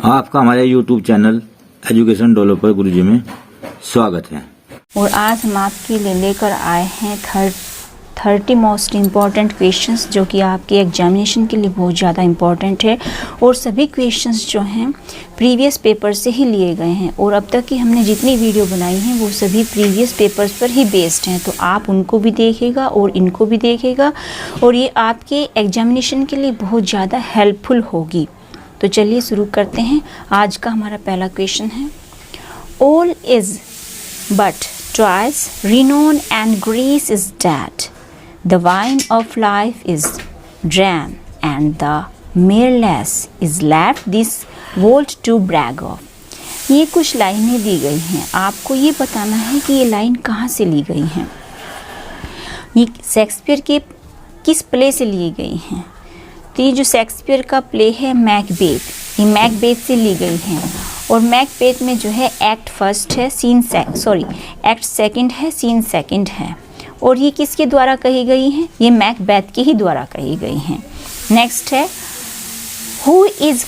आपका हमारे YouTube channel education developer गुरुजी में स्वागत है। और आज हम आपके लिए लेकर आए हैं 30 मोस्ट इम्पॉर्टेंट क्वेश्चंस जो कि आपके एग्जामिनेशन के लिए बहुत ज़्यादा इम्पॉर्टेंट है। और सभी क्वेश्चंस जो हैं प्रीवियस पेपर से ही लिए गए हैं और अब तक की हमने जितनी वीडियो बनाई हैं वो सभी प्रीवियस पेपर्स पर ही बेस्ड हैं। तो आप उनको भी देखिएगा और इनको भी देखिएगा और ये आपके एग्जामिनेशन के लिए बहुत ज़्यादा हेल्पफुल होगी। तो चलिए शुरू करते हैं। आज का हमारा पहला क्वेश्चन है, all is but twice renown and Greece is dead. The wine of life is dram and the mireless is left this world to brag of. ये कुछ लाइनें दी गई हैं, आपको ये बताना है कि ये लाइन कहाँ से ली गई हैं। ये शेक्सपियर के किस प्ले से ली गई हैं। तो ये जो शेक्सपियर का प्ले है मैकबेथ, ये मैकबेथ से ली गई हैं। और मैकबेथ में जो है एक्ट फर्स्ट है एक्ट सेकंड है, सीन सेकंड है। और ये किसके द्वारा कही गई हैं, ये मैकबेथ के ही द्वारा कही गई हैं। नेक्स्ट है, who is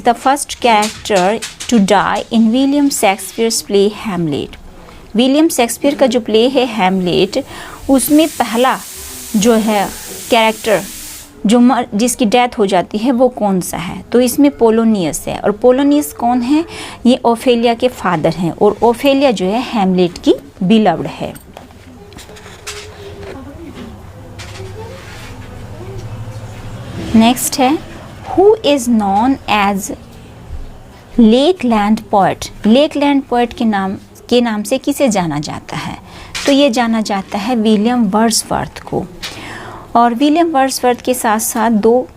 the first character to die in William Shakespeare's play Hamlet. William Shakespeare का जो प्ले है हैमलेट, उसमें पहला जो है कैरेक्टर जिसकी डेथ हो जाती है वो कौन सा है। तो इसमें पोलोनियस है। और पोलोनियस कौन है, ये ओफेलिया के फादर हैं। और ओफेलिया जो है हैमलेट की बिलव्ड है। नेक्स्ट है, who is known as Lakeland poet. Lakeland poet के नाम से किसे जाना जाता है। तो ये जाना जाता है विलियम वर्ड्सवर्थ को। और विलियम वर्ड्सवर्थ के साथ साथ दो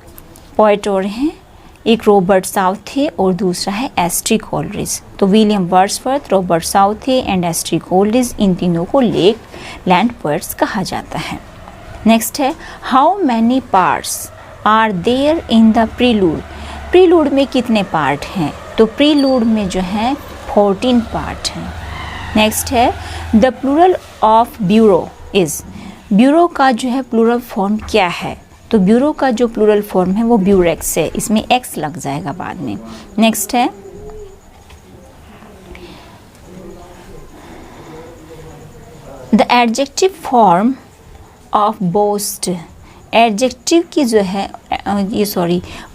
पोएट और हैं, एक रॉबर्ट साउथे और दूसरा है एस्ट्री कोलरिज। तो William Wordsworth, Robert Southey and S T Coleridge, इन तीनों को लेक लैंड पोएट्स कहा जाता है। नेक्स्ट है, how many parts are there in the prelude. Prelude में कितने पार्ट हैं। तो प्रीलूड में जो है 14 पार्ट हैं। नेक्स्ट है, the plural of bureau is. Bureau का जो है प्लूरल फॉर्म क्या है। तो ब्यूरो का जो प्लूरल फॉर्म है वो ब्यूरेक्स है, इसमें एक्स लग जाएगा बाद में। नेक्स्ट है, the adjective form of boast. Adjective की जो है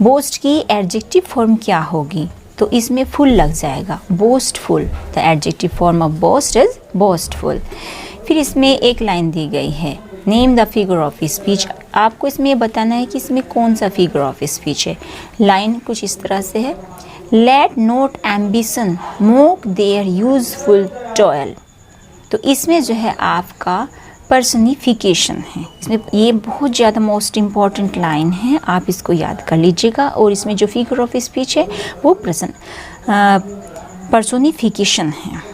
बोस्ट की एडजेक्टिव फॉर्म क्या होगी। तो इसमें फुल लग जाएगा, boastful. The adjective form of boast is boastful. फिर इसमें एक लाइन दी गई है, name the figure of speech. आपको इसमें ये बताना है कि इसमें कौन सा फिगर ऑफ स्पीच है। लाइन कुछ इस तरह से है, let not ambition mock their useful toil. तो इसमें जो है आपका पर्सनिफिकेशन है। इसमें ये बहुत ज़्यादा मोस्ट इम्पॉर्टेंट लाइन है, आप इसको याद कर लीजिएगा। और इसमें जो फिगर ऑफ स्पीच है वो पर्सोनिफिकेशन है।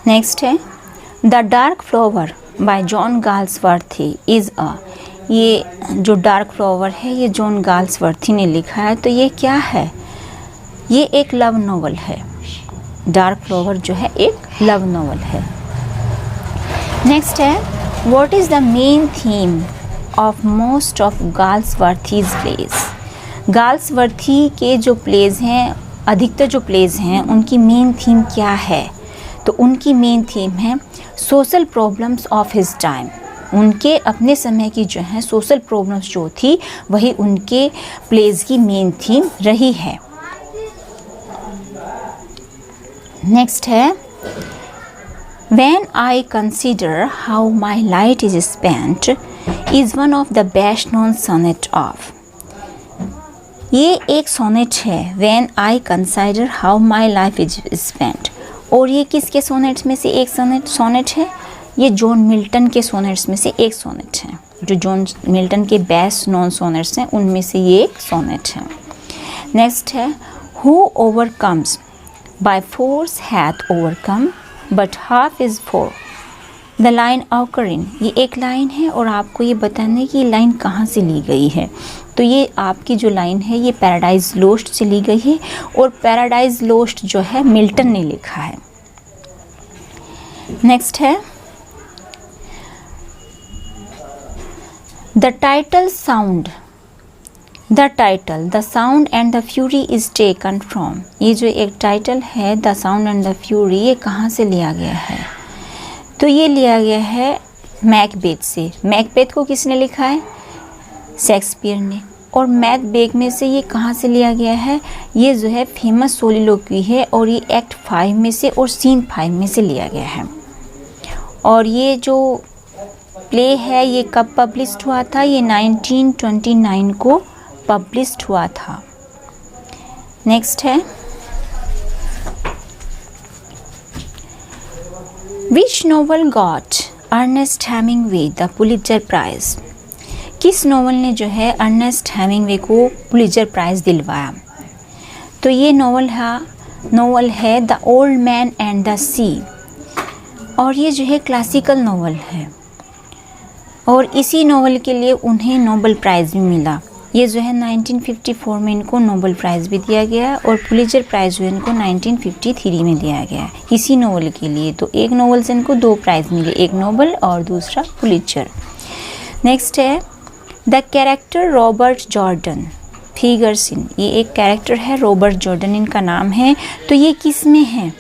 नेक्स्ट है, the dark flower bye John Galsworthy is a. ये जो डार्क फ्लावर है ये जॉन गाल्सवर्थी ने लिखा है। तो ये क्या है, ये एक लव नॉवल है। डार्क फ्लावर जो है एक लव नॉवल है। नेक्स्ट है, what is the main theme of most of Galsworthy's plays. Galsworthy के जो प्लेज हैं, अधिकतर जो प्लेज हैं, उनकी मेन थीम क्या है। तो उनकी मेन थीम है social problems of his time. उनके अपने समय की जो है सोशल प्रॉब्लम्स जो थी वही उनके प्लेज की मेन थीम रही है। नेक्स्ट है, when I consider how my light is spent is one of the best known sonnet of. ये एक सोनेट है, when I consider how my life is spent. और ये किसके सोनेट्स में से एक सोनेट है, ये जॉन मिल्टन के सोनेट्स में से एक सोनेट है। जो जॉन मिल्टन के बेस्ट नॉन सोनेट्स हैं उनमें से ये एक सोनेट है। नेक्स्ट है, who overcomes by force hath overcome but half is four. The line occurring, ये एक लाइन है और आपको ये बताना है कि ये लाइन कहाँ से ली गई है। तो ये आपकी जो लाइन है ये पैराडाइज लोस्ट से ली गई है और पैराडाइज लोस्ट जो है मिल्टन ने लिखा है। नेक्स्ट है the title sound, the sound and the fury is taken from. ये जो एक टाइटल है the sound and the fury, ये कहाँ से लिया गया है? तो ये लिया गया है मैकबेथ से। मैकबेथ को किसने लिखा है? शेक्सपियर ने। और मैकबेथ में से ये कहाँ से लिया गया है? ये जो है फेमस सोलिलोक्वी है और ये एक्ट 5 में से और सीन 5 में से लिया गया है। और ये जो प्ले है ये कब पब्लिश्ड हुआ था? ये 1929 को पब्लिश्ड हुआ था। नेक्स्ट है which novel got Ernest Hemingway the Pulitzer Prize. किस नोवेल ने जो है अर्नेस्ट हेमिंगवे को पुलित्जर प्राइज दिलवाया? तो ये नोवेल है the Old Man and the Sea. और ये जो है क्लासिकल नोवेल है और इसी नोवेल के लिए उन्हें नोबेल प्राइज़ भी मिला। ये जो है 1954 में इनको नोबेल प्राइज़ भी दिया गया और पुलित्जर प्राइज़ जो है इनको 1953 में दिया गया है इसी नोवेल के लिए। तो एक नोवेल से इनको 2 प्राइज़ मिले, एक नोबेल और दूसरा पुलित्जर। नेक्स्ट है the character Robert Jordan figures in. ये एक कैरेक्टर है, रॉबर्ट जॉर्डन इनका नाम है। तो ये किस में है?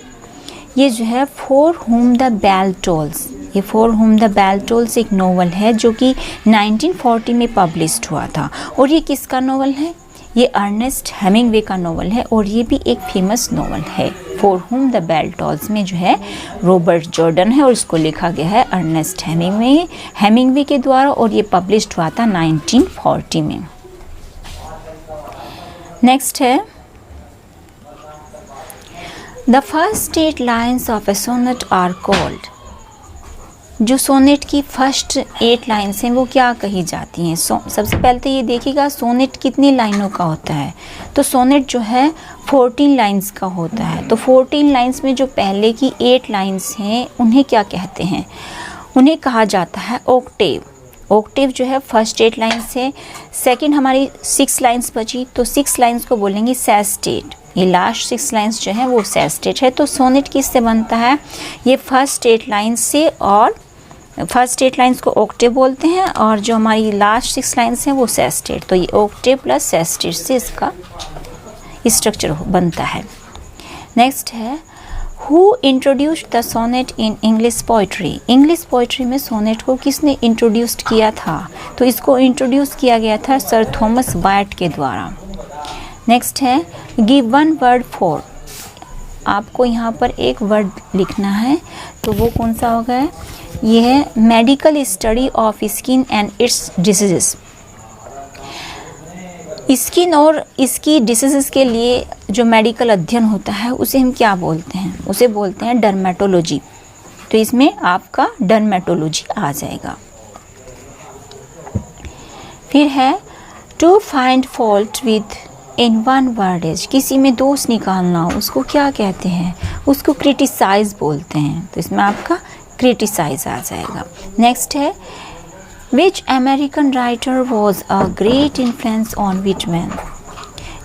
ये जो है फॉर हुम द बेल टोल्स। ये फॉर हुम द बेल टोल्स एक नोवेल है जो कि 1940 में पब्लिश्ड हुआ था। और ये किसका नोवेल है? ये अर्नेस्ट हेमिंगवे का नोवेल है और ये भी एक फेमस नोवेल है। फॉर हुम द बेल टोल्स में जो है रॉबर्ट जॉर्डन है और इसको लिखा गया है अर्नेस्ट हेमिंगवे के द्वारा और ये पब्लिश्ड हुआ था 1940 में। नेक्स्ट है the first 8 lines of a sonnet are called. जो सोनेट की फर्स्ट 8 लाइन्स हैं वो क्या कही जाती हैं? सबसे पहले तो ये देखिएगा सोनेट कितनी लाइनों का होता है। तो सोनेट जो है 14 लाइन्स का होता है। तो 14 लाइन्स में जो पहले की 8 लाइन्स हैं उन्हें क्या कहते हैं? उन्हें कहा जाता है ऑक्टेव। ऑक्टेव जो है फर्स्ट 8 लाइन्स है। सेकंड हमारी 6 लाइन्स बची तो 6 लाइन्स को बोलेंगे सेस्टेट। ये लास्ट 6 लाइन्स जो है वो सेस्टेट है। तो सोनेट किससे बनता है? ये फर्स्ट 8 लाइन्स से, और फर्स्ट 8 लाइन्स को ऑक्टेव बोलते हैं और जो हमारी लास्ट 6 लाइन्स हैं वो सेस्टेट। तो ये ऑक्टेव प्लस सेस्टेट से इसका स्ट्रक्चर बनता है। नेक्स्ट है who introduced the sonnet in English poetry. English poetry में सोनेट को किसने इंट्रोड्यूस्ड किया था? तो इसको इंट्रोड्यूस किया गया था सर थॉमस वाइट के द्वारा। नेक्स्ट है गिव वन वर्ड फॉर। आपको यहाँ पर एक वर्ड लिखना है तो वो कौन सा होगा? ये है medical study of skin and it's diseases. Skin और इसकी डिसीजेस के लिए जो मेडिकल अध्ययन होता है उसे हम क्या बोलते हैं? उसे बोलते हैं डर्मेटोलॉजी। तो इसमें आपका डर्मेटोलॉजी आ जाएगा। फिर है to find fault with in one word is. किसी में दोष निकालना उसको क्या कहते हैं? उसको क्रिटिसाइज बोलते हैं। तो इसमें आपका क्रिटिसाइज आ जाएगा। नेक्स्ट है which American writer was a great influence on Whitman.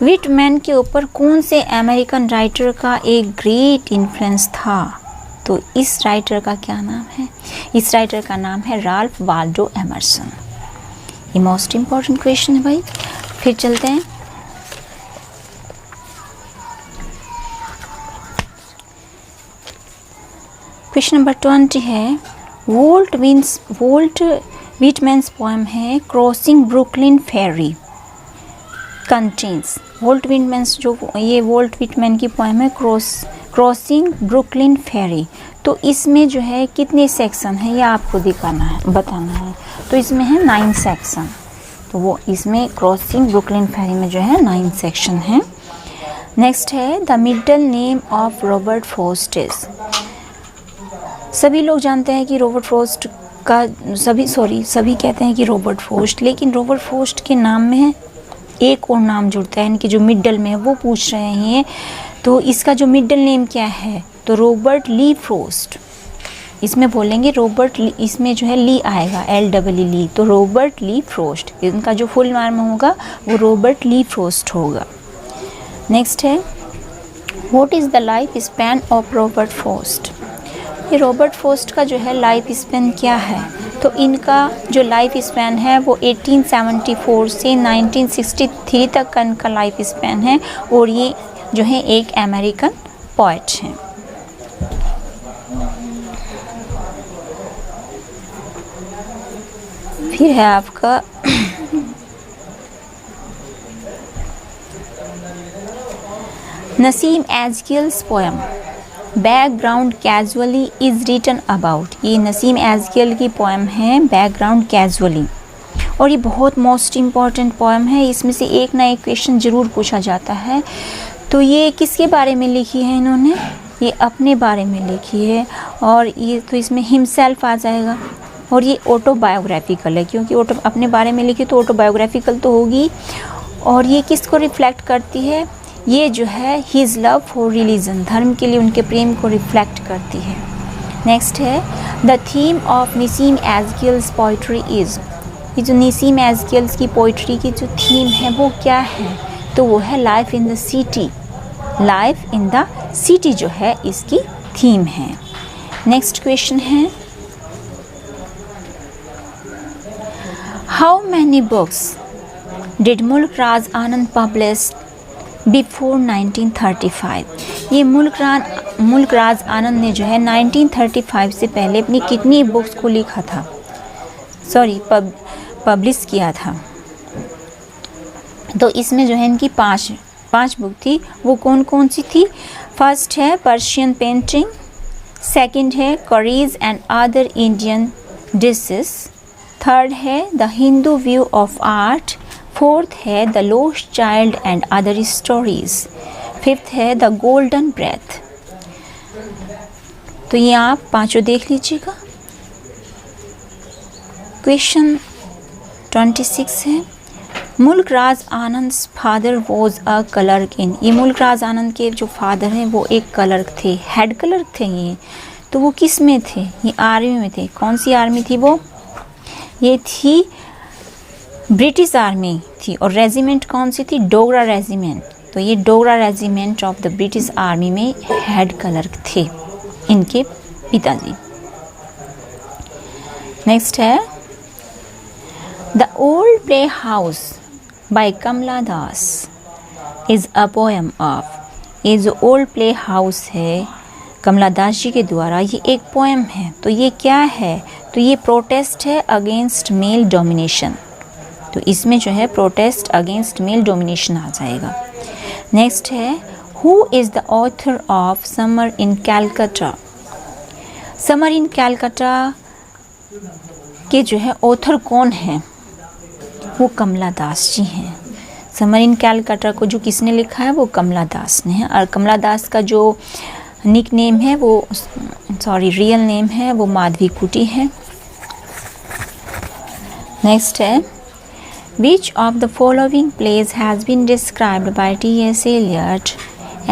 Whitman के ऊपर कौन से अमेरिकन राइटर का एक ग्रेट इन्फ्लुएंस था? तो इस राइटर का क्या नाम है? इस राइटर का नाम है राल्फ वाल्डो एमर्सन। ये मोस्ट इम्पॉर्टेंट क्वेश्चन है भाई। फिर चलते हैं क्वेश्चन नंबर 20 है वोल्ट विटमैन्स पोएम है क्रॉसिंग ब्रुकलिन फेरी कंटेन्स। वोल्ट विटमैन की पोएम है क्रॉसिंग ब्रुकलिन फेरी। तो इसमें जो है कितने सेक्शन है ये आपको बताना है। तो इसमें है 9 सेक्शन। तो वो इसमें क्रॉसिंग ब्रुकलिन फेरी में जो है 9 सेक्शन है। नेक्स्ट है the middle name of Robert Frost is. सभी लोग जानते हैं कि रॉबर्ट फ्रॉस्ट का सभी कहते हैं कि रॉबर्ट फ्रॉस्ट, लेकिन रॉबर्ट फ्रॉस्ट के नाम में एक और नाम जुड़ता है, यानी कि जो मिडल में है वो पूछ रहे हैं। तो इसका जो मिडल नेम क्या है? तो रॉबर्ट ली फ्रॉस्ट। इसमें बोलेंगे रॉबर्ट ली, इसमें जो है ली आएगा LEE ली। तो रॉबर्ट ली फ्रॉस्ट, इनका जो फुल नाम होगा वो रॉबर्ट ली फ्रॉस्ट होगा। नेक्स्ट है what is the life span of Robert Frost. कि रॉबर्ट फ्रॉस्ट का जो है लाइफ स्पैन क्या है, तो इनका जो लाइफ स्पैन है वो 1874 से 1963 तक का इनका लाइफ स्पैन है और ये जो है एक अमेरिकन पोएट हैं। फिर है आपका Nissim Ezekiel's poem Background Casually is written about. ये नसीम एज़गिल की पोएम है बैकग्राउंड कैजुअली और ये बहुत मोस्ट इम्पॉर्टेंट पोएम है। इसमें से एक ना एक क्वेश्चन ज़रूर पूछा जाता है। तो ये किसके बारे में लिखी है इन्होंने, ये अपने बारे में लिखी है और ये तो इसमें हिमसेल्फ आ जाएगा और ये ऑटोबायोग्राफिकल है क्योंकि अपने बारे में लिखी तो ऑटोबायोग्राफिकल तो होगी। और ये किसको रिफ्लेक्ट करती है, ये जो है हिज लव फॉर रिलीजन, धर्म के लिए उनके प्रेम को रिफ्लेक्ट करती है। नेक्स्ट है the theme of Nissim Ezekiel's poetry is. ये जो नसीम एज़गिल्स की पोइट्री की जो थीम है वो क्या है, तो वो है life in the city. Life in the city जो है इसकी थीम है। नेक्स्ट क्वेश्चन है हाउ मैनी बुक्स डिड मुल्क राज आनंद पब्लिश बिफोर 1935। ये मुल्क राज आनंद ने जो है 1935 से पहले अपनी कितनी बुक्स को लिखा था, पब्लिश किया था। तो इसमें जो है इनकी पांच बुक थी। वो कौन कौन सी थी, फर्स्ट है पर्शियन पेंटिंग, सेकंड है Curries and Other Indian Dishes, third है the Hindu View of Art, fourth है the Lost Child and Other Stories, fifth है द गोल्डन ब्रेथ। तो ये आप पांचों देख लीजिएगा। क्वेश्चन 26 है मुल्क राज आनंद्स फादर वॉज अ क्लर्क इन। ये मुल्क राज आनंद के जो फादर हैं वो एक क्लर्क थे, हेड क्लर्क थे ये। तो वो किस में थे, ये आर्मी में थे। कौन सी आर्मी थी वो, ये थी ब्रिटिश आर्मी थी और रेजिमेंट कौन सी थी, डोगरा रेजिमेंट। तो ये Dogra regiment of the British army में हेड क्लर्क थे इनके पिताजी। नेक्स्ट है the old play house by Kamala Das is a poem of. ये जो ओल्ड प्ले हाउस है कमला दास जी के द्वारा, ये एक पोएम है। तो ये क्या है, तो ये प्रोटेस्ट है अगेंस्ट मेल डोमिनेशन। तो इसमें जो है प्रोटेस्ट अगेंस्ट मेल डोमिनेशन आ जाएगा। नेक्स्ट है who is the author of Summer in Calcutta. Summer in Calcutta के जो है ऑथर कौन है, वो कमला दास जी हैं। समर इन कैलकाटा को जो किसने लिखा है, वो कमला दास ने है। और कमला दास का जो निक नेम है वो रियल नेम है वो माधवी कुटी है। नेक्स्ट है Which of the following plays has been described by T.S. Eliot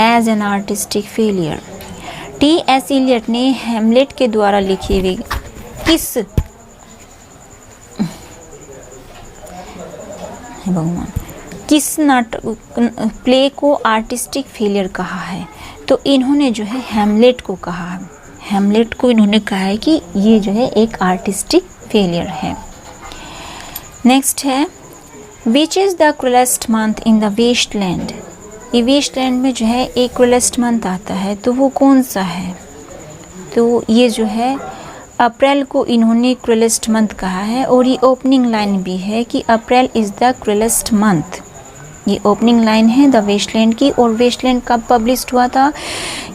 as an artistic failure? T.S. Eliot ने हैमलेट के द्वारा लिखी हुई किस नाटक प्ले को आर्टिस्टिक फेलियर कहा है? तो इन्होंने जो है हैमलेट को कहा है। हैमलेट को इन्होंने कहा है कि ये जो है एक आर्टिस्टिक फेलियर है। नेक्स्ट है which is the cruelest month in the wasteland. ये वेस्टलैंड में जो है एक क्रूलेस्ट मंथ आता है, तो वो कौन सा है, तो ये जो है अप्रैल को इन्होंने क्रूलेस्ट मंथ कहा है। और ये ओपनिंग लाइन भी है कि April is the cruelest month. ये ओपनिंग लाइन है द वेस्टलैंड की। और वेस्टलैंड कब पब्लिश्ड हुआ था,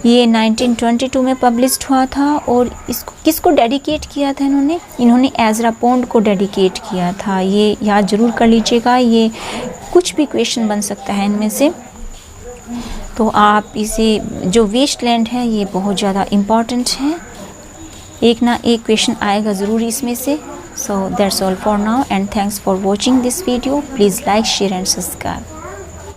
ये 1922 में पब्लिश्ड हुआ था। और इसको किसको डेडिकेट किया था इन्होंने एज़रा पोंड को डेडिकेट किया था। ये याद जरूर कर लीजिएगा, ये कुछ भी क्वेश्चन बन सकता है इनमें से। तो आप इसे जो वेस्टलैंड है ये बहुत ज़्यादा इम्पॉर्टेंट है, एक ना एक क्वेश्चन आएगा ज़रूर इसमें से। So that's all for now and thanks for watching this video. Please like, share and subscribe.